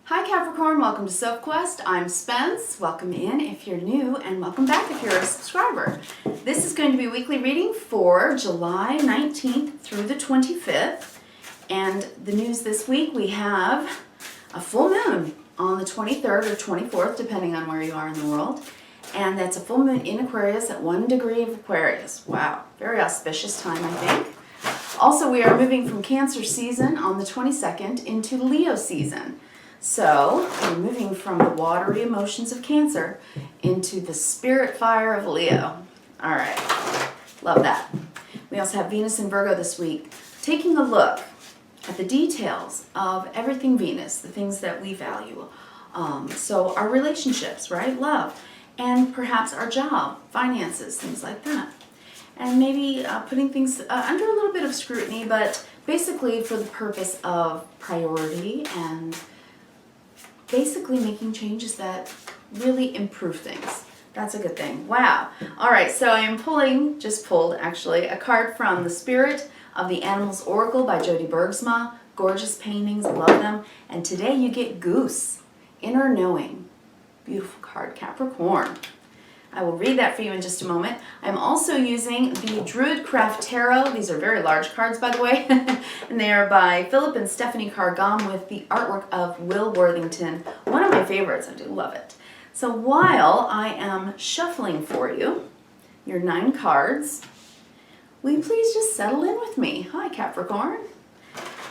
Hi Capricorn, welcome to Sophquest. I'm Spence. Welcome in if you're new and welcome back if you're a subscriber. This is going to be a weekly reading for July 19th through the 25th. And the news this week, we have a full moon on the 23rd or 24th, depending on where you are in the world. And that's a full moon in Aquarius at 1 degree of Aquarius. Wow, very auspicious time, I think. Also, we are moving from Cancer season on the 22nd into Leo season. So, we're moving from the watery emotions of Cancer into the spirit fire of Leo. All right, love that. We also have Venus in Virgo this week, taking a look at the details of everything Venus, the things that we value. So our relationships, right? Love, and perhaps our job, finances, things like that. And maybe putting things under a little bit of scrutiny, but basically for the purpose of priority and basically making changes that really improve things. That's a good thing. Wow. All right, so I am just pulled actually, a card from The Spirit of the Animals Oracle by Jody Bergsma. Gorgeous paintings, I love them. And today you get Goose, Inner Knowing. Beautiful card, Capricorn. I will read that for you in just a moment. I'm also using the Druidcraft Tarot. These are very large cards, by the way. And they are by Philip and Stephanie Cargam with the artwork of Will Worthington. One of my favorites. I do love it. So while I am shuffling for you your 9 cards, will you please just settle in with me? Hi, Capricorn.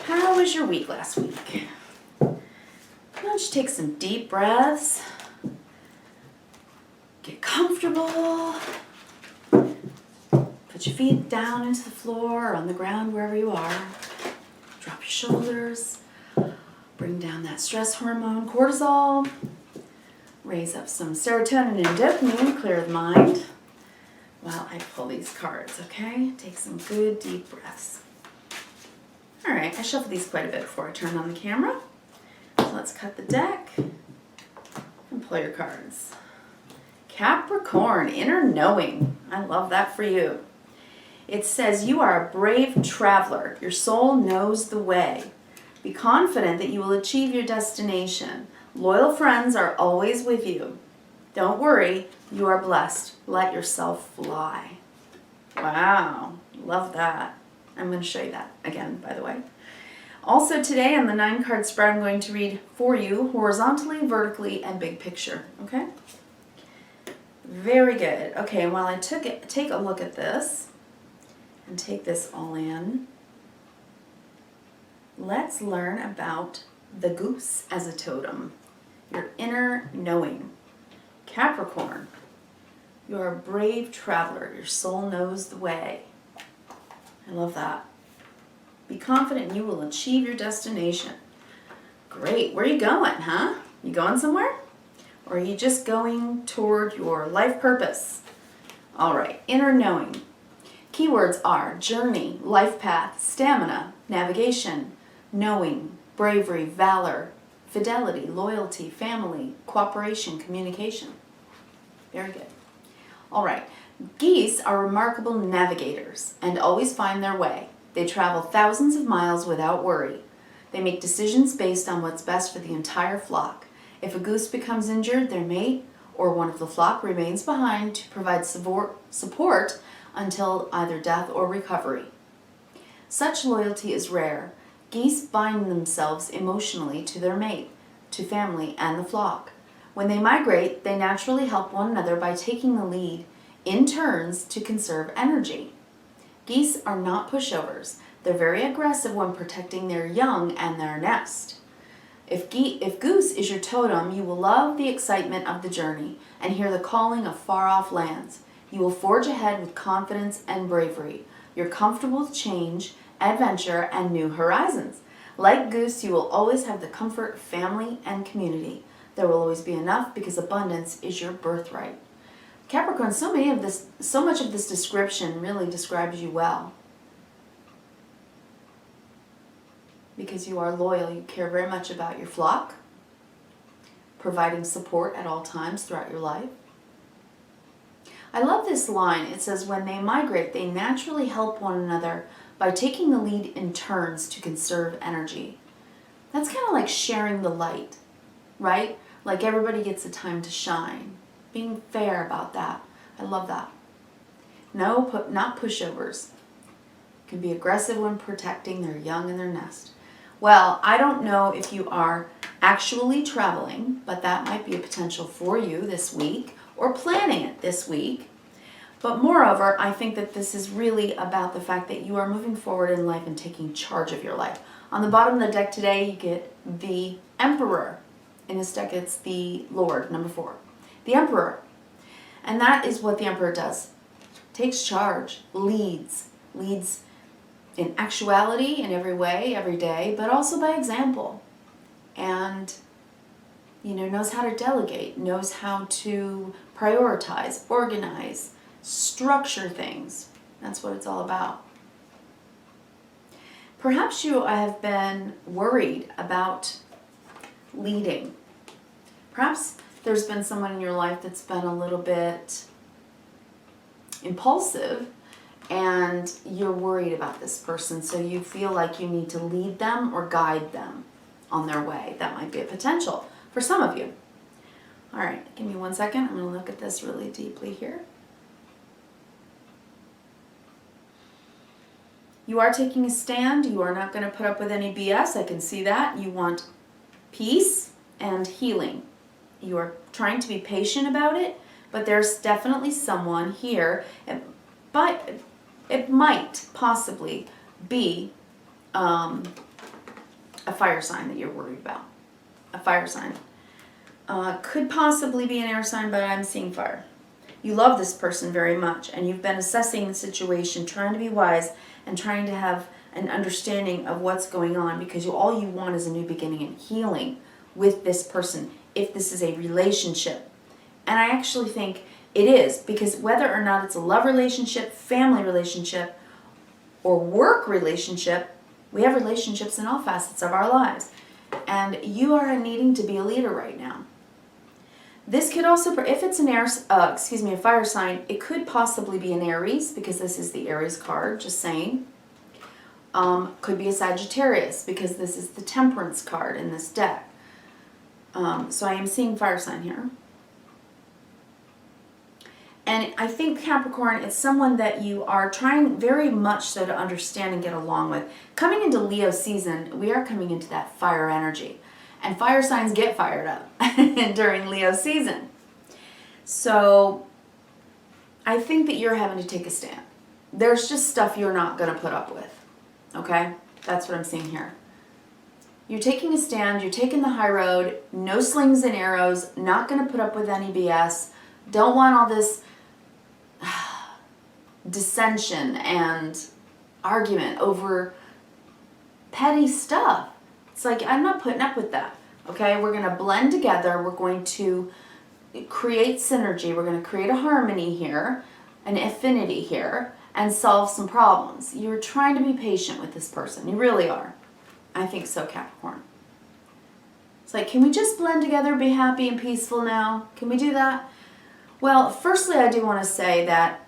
How was your week last week? Why don't you take some deep breaths? Get comfortable. Put your feet down into the floor or on the ground, wherever you are. Drop your shoulders. Bring down that stress hormone, cortisol. Raise up some serotonin and dopamine, clear the mind. While I pull these cards, okay? Take some good deep breaths. All right, I shuffle these quite a bit before I turn on the camera. So let's cut the deck and pull your cards. Capricorn, Inner Knowing. I love that for you. It says you are a brave traveler. Your soul knows the way. Be confident that you will achieve your destination. Loyal friends are always with you. Don't worry, you are blessed. Let yourself fly. Wow, love that. I'm going to show you that again, by the way. Also today on the 9-card spread, I'm going to read for you horizontally, vertically, and big picture, okay? Very good. Okay, and while I take a look at this and take this all in, let's learn about the goose as a totem. Your inner knowing. Capricorn, you're a brave traveler. Your soul knows the way. I love that. Be confident you will achieve your destination. Great. Where are you going, huh? You going somewhere? Or are you just going toward your life purpose? All right, inner knowing. Keywords are journey, life path, stamina, navigation, knowing, bravery, valor, fidelity, loyalty, family, cooperation, communication. Very good. All right, geese are remarkable navigators and always find their way. They travel thousands of miles without worry. They make decisions based on what's best for the entire flock. If a goose becomes injured, their mate or one of the flock remains behind to provide support until either death or recovery. Such loyalty is rare. Geese bind themselves emotionally to their mate, to family, and the flock. When they migrate, they naturally help one another by taking the lead in turns to conserve energy. Geese are not pushovers. They're very aggressive when protecting their young and their nest. If goose is your totem, you will love the excitement of the journey and hear the calling of far-off lands. You will forge ahead with confidence and bravery. You're comfortable with change, adventure, and new horizons. Like goose, you will always have the comfort of family and community. There will always be enough because abundance is your birthright. Capricorn, so much of this description really describes you well. Because you are loyal, you care very much about your flock, providing support at all times throughout your life. I love this line. It says, when they migrate, they naturally help one another by taking the lead in turns to conserve energy. That's kind of like sharing the light. right? Like everybody gets a time to shine. Being fair about that. I love that. No, not pushovers. Can be aggressive when protecting their young and their nest. Well, I don't know if you are actually traveling, but that might be a potential for you this week, or planning it this week. But moreover, I think that this is really about the fact that you are moving forward in life and taking charge of your life. On the bottom of the deck today, you get the Emperor. In this deck, it's the Lord, number 4. The Emperor. And that is what the Emperor does. Takes charge, leads in actuality in every way, every day, but also by example. And, knows how to delegate, knows how to prioritize, organize, structure things. That's what it's all about. Perhaps you have been worried about leading. Perhaps there's been someone in your life that's been a little bit impulsive, and you're worried about this person, so you feel like you need to lead them or guide them on their way. That might be a potential for some of you. All right, give me 1 second. I'm going to look at this really deeply here. You are taking a stand. You are not going to put up with any BS. I can see that. You want peace and healing. You are trying to be patient about it, but there's definitely someone here, but it might possibly be a fire sign that you're worried about. A fire sign. Could possibly be an air sign, but I'm seeing fire. You love this person very much, and you've been assessing the situation, trying to be wise, and trying to have an understanding of what's going on, because all you want is a new beginning and healing with this person, if this is a relationship. And I actually think it is, because whether or not it's a love relationship, family relationship, or work relationship, we have relationships in all facets of our lives. And you are needing to be a leader right now. This could also, if it's an a fire sign, it could possibly be an Aries, because this is the Aries card, just saying. Could be a Sagittarius, because this is the Temperance card in this deck. So I am seeing fire sign here. And I think Capricorn is someone that you are trying very much so to understand and get along with. Coming into Leo season, we are coming into that fire energy. And fire signs get fired up during Leo season. So I think that you're having to take a stand. There's just stuff you're not going to put up with. Okay? That's what I'm seeing here. You're taking a stand. You're taking the high road. No slings and arrows. Not going to put up with any BS. Don't want all this dissension and argument over petty stuff. It's like, I'm not putting up with that. Okay? We're going to blend together. We're going to create synergy. We're going to create a harmony here, an affinity here, and solve some problems. You're trying to be patient with this person. You really are. I think so, Capricorn. It's like, can we just blend together, be happy and peaceful now? Can we do that? Well, firstly, I do want to say that,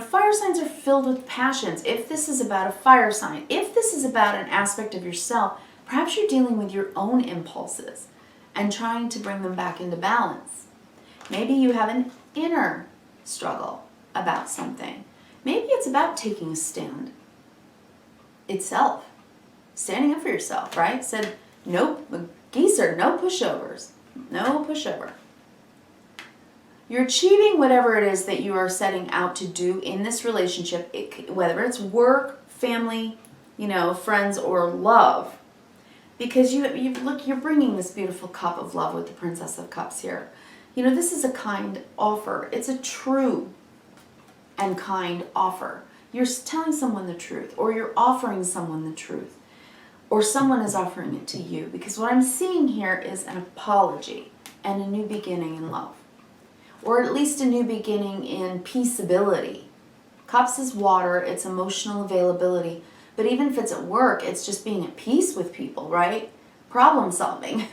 fire signs are filled with passions. If this is about a fire sign, if this is about an aspect of yourself, perhaps you're dealing with your own impulses and trying to bring them back into balance. Maybe you have an inner struggle about something. Maybe it's about taking a stand itself. Standing up for yourself, right? Said, nope, geezer, no pushovers. No pushover. You're achieving whatever it is that you are setting out to do in this relationship, whether it's work, family, friends, or love. Because you're bringing this beautiful cup of love with the Princess of Cups here. This is a kind offer. It's a true and kind offer. You're telling someone the truth, or you're offering someone the truth, or someone is offering it to you. Because what I'm seeing here is an apology and a new beginning in love. Or at least a new beginning in peaceability. Cups is water, it's emotional availability. But even if it's at work, it's just being at peace with people, right? Problem solving.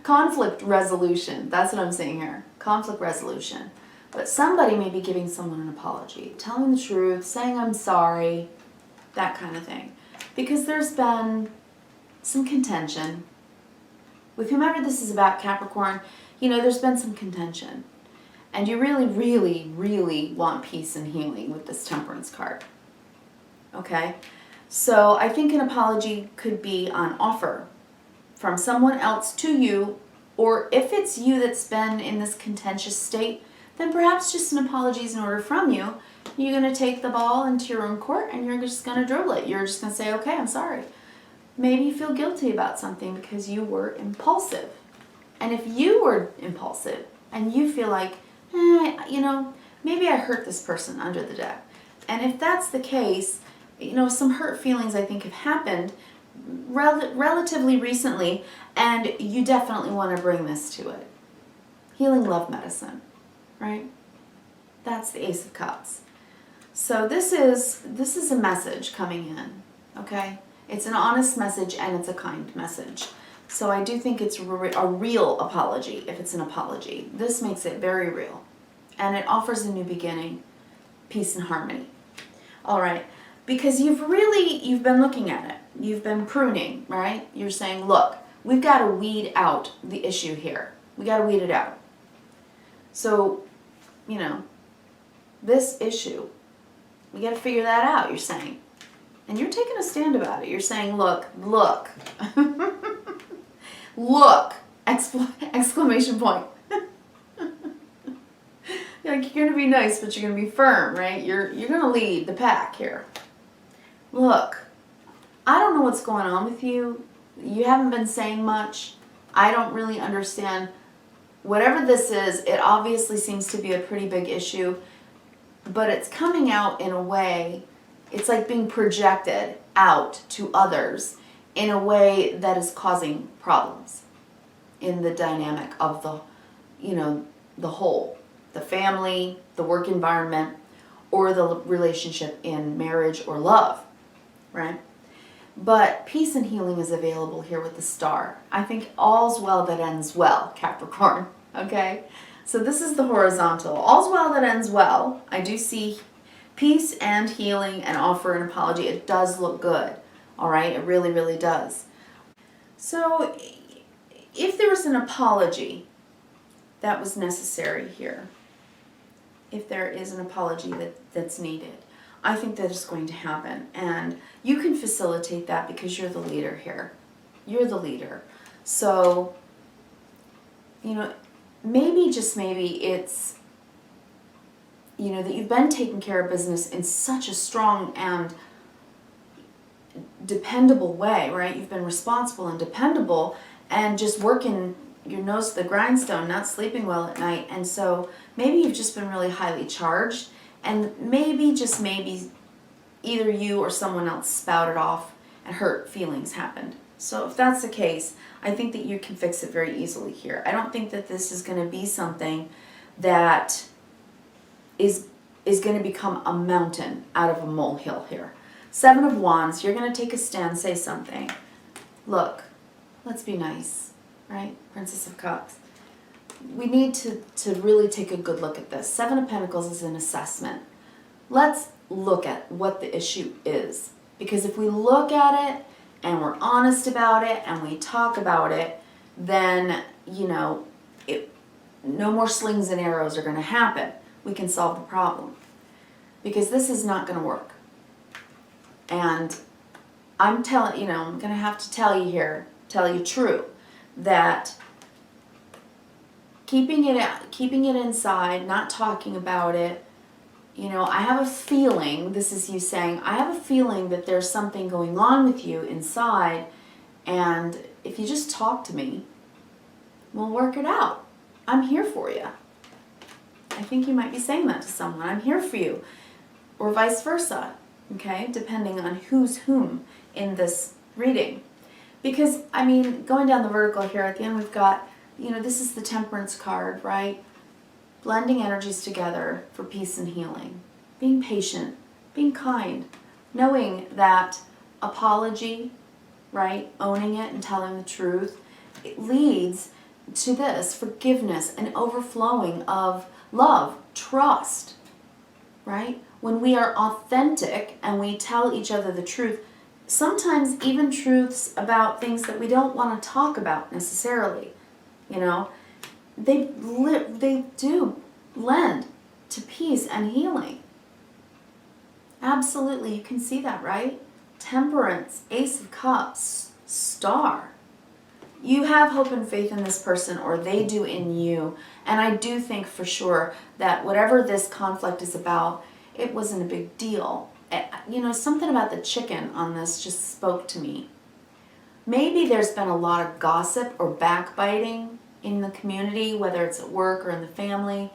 Conflict resolution. That's what I'm saying here. Conflict resolution. But somebody may be giving someone an apology, telling the truth, saying I'm sorry, that kind of thing. Because there's been some contention. With whomever this is about, Capricorn, you know, there's been some contention. And you really, really, really want peace and healing with this Temperance card. Okay? So I think an apology could be on offer from someone else to you, or if it's you that's been in this contentious state, then perhaps just an apology is in order from you. You're going to take the ball into your own court and you're just going to dribble it. You're just going to say, okay, I'm sorry. Maybe you feel guilty about something because you were impulsive. And if you were impulsive and you feel like, you know, maybe I hurt this person under the deck. And if that's the case, you know, some hurt feelings I think have happened relatively recently, and you definitely want to bring this to it. Healing love medicine, right? That's the Ace of Cups. So this is a message coming in, okay? It's an honest message and it's a kind message. So I do think it's a real apology, if it's an apology. This makes it very real. And it offers a new beginning, peace and harmony. All right, because you've been looking at it. You've been pruning, right? You're saying, look, we've got to weed out the issue here. We got to weed it out. So, you know, this issue, we got to figure that out, you're saying. And you're taking a stand about it. You're saying, look, look, exclamation point. Like, you're going to be nice, but you're going to be firm, right? You're going to lead the pack here. Look, I don't know what's going on with you. You haven't been saying much. I don't really understand. Whatever this is, it obviously seems to be a pretty big issue, but it's coming out in a way, it's like being projected out to others in a way that is causing problems in the dynamic of the, you know, the whole, the family, the work environment, or the relationship in marriage or love, right? But peace and healing is available here with the star. I think all's well that ends well, Capricorn, okay? So this is the horizontal. All's well that ends well. I do see peace and healing and offer an apology. It does look good, all right? It really, really does. So if there was an apology that was necessary here, if there is an apology that's needed, I think that is going to happen. And you can facilitate that because you're the leader here. You're the leader. So, you know, maybe, just maybe, it's, you know, that you've been taking care of business in such a strong and dependable way, right? You've been responsible and dependable and just working your nose to the grindstone, not sleeping well at night. And so maybe you've just been really highly charged, and maybe, just maybe, either you or someone else spouted off and hurt feelings happened. So if that's the case, I think that you can fix it very easily here. I don't think that this is going to be something that is going to become a mountain out of a molehill here. Seven of Wands, you're going to take a stand, say something. Look, let's be nice, right? Princess of Cups. We need to really take a good look at this. Seven of Pentacles is an assessment. Let's look at what the issue is. Because if we look at it and we're honest about it and we talk about it, then, you know, no more slings and arrows are going to happen. We can solve the problem. Because this is not going to work. And I'm telling, you know, I'm going to have to tell you here, tell you true, that keeping it inside, not talking about it, you know, I have a feeling, this is you saying, I have a feeling that there's something going on with you inside, and if you just talk to me, we'll work it out. I'm here for you. I think you might be saying that to someone. I'm here for you. Or vice versa, okay? Depending on who's whom in this reading. Because, I mean, going down the vertical here, at the end we've got, you know, this is the Temperance card, right? Blending energies together for peace and healing. Being patient, being kind, knowing that apology, right, owning it and telling the truth, it leads to this forgiveness and overflowing of love, trust, right? When we are authentic and we tell each other the truth, sometimes even truths about things that we don't want to talk about necessarily, you know, they do lend to peace and healing. Absolutely, you can see that, right? Temperance, Ace of Cups, Star. You have hope and faith in this person, or they do in you. And I do think for sure that whatever this conflict is about, it wasn't a big deal. You know, something about the chicken on this just spoke to me. Maybe there's been a lot of gossip or backbiting in the community, whether it's at work or in the family,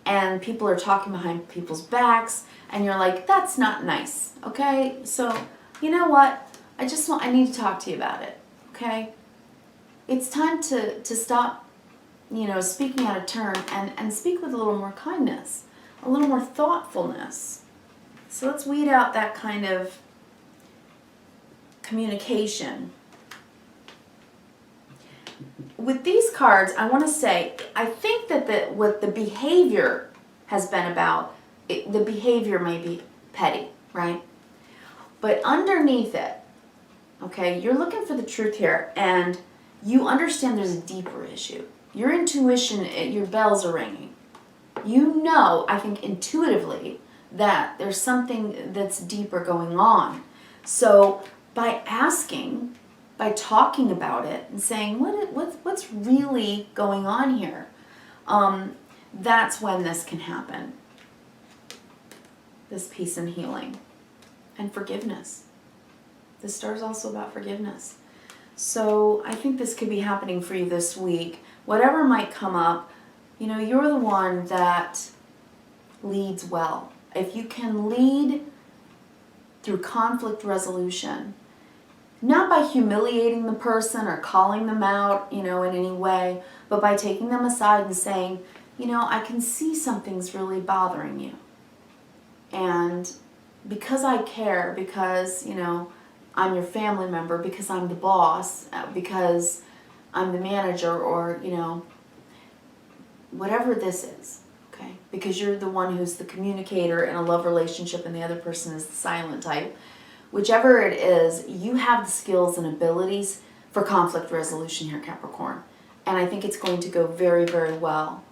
and people are talking behind people's backs, and you're like, that's not nice, okay? So, you know what? I need to talk to you about it, okay? It's time to stop, you know, speaking out of turn and speak with a little more kindness, a little more thoughtfulness. So let's weed out that kind of communication. With these cards, I want to say, I think that what the behavior has been about, the behavior may be petty, right? But underneath it, okay, you're looking for the truth here, and you understand there's a deeper issue. Your intuition, your bells are ringing. You know, I think intuitively, that there's something that's deeper going on. So by asking, by talking about it and saying, what's really going on here? That's when this can happen. This peace and healing and forgiveness. The star is also about forgiveness. So I think this could be happening for you this week. Whatever might come up, you know, you're the one that leads well. If you can lead through conflict resolution, not by humiliating the person or calling them out, you know, in any way, but by taking them aside and saying, you know, I can see something's really bothering you. And because I care, because, you know, I'm your family member, because I'm the boss, because I'm the manager, or, you know, whatever this is, okay? Because you're the one who's the communicator in a love relationship and the other person is the silent type. Whichever it is, you have the skills and abilities for conflict resolution here, Capricorn. And I think it's going to go very, very well.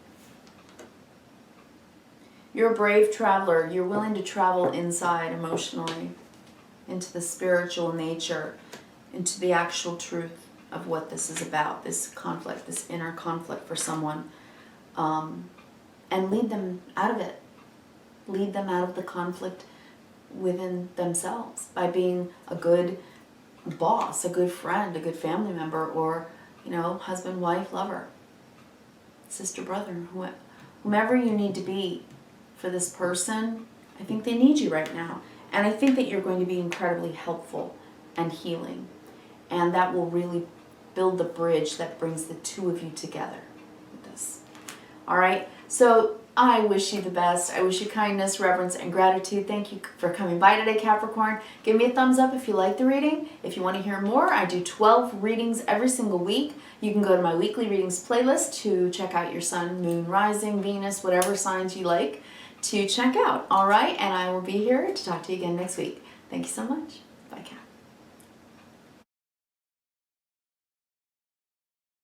You're a brave traveler. You're willing to travel inside emotionally, into the spiritual nature, into the actual truth of what this is about, this conflict, this inner conflict for someone, and lead them out of it. Lead them out of the conflict within themselves by being a good boss, a good friend, a good family member, or, you know, husband, wife, lover, sister, brother, whomever you need to be for this person. I think they need you right now. And I think that you're going to be incredibly helpful and healing. And that will really build the bridge that brings the two of you together with this. All right? So I wish you the best. I wish you kindness, reverence, and gratitude. Thank you for coming by today, Capricorn. Give me a thumbs up if you like the reading. If you want to hear more, I do 12 readings every single week. You can go to my weekly readings playlist to check out your sun, moon, rising, Venus, whatever signs you like to check out. All right? And I will be here to talk to you again next week. Thank you so much.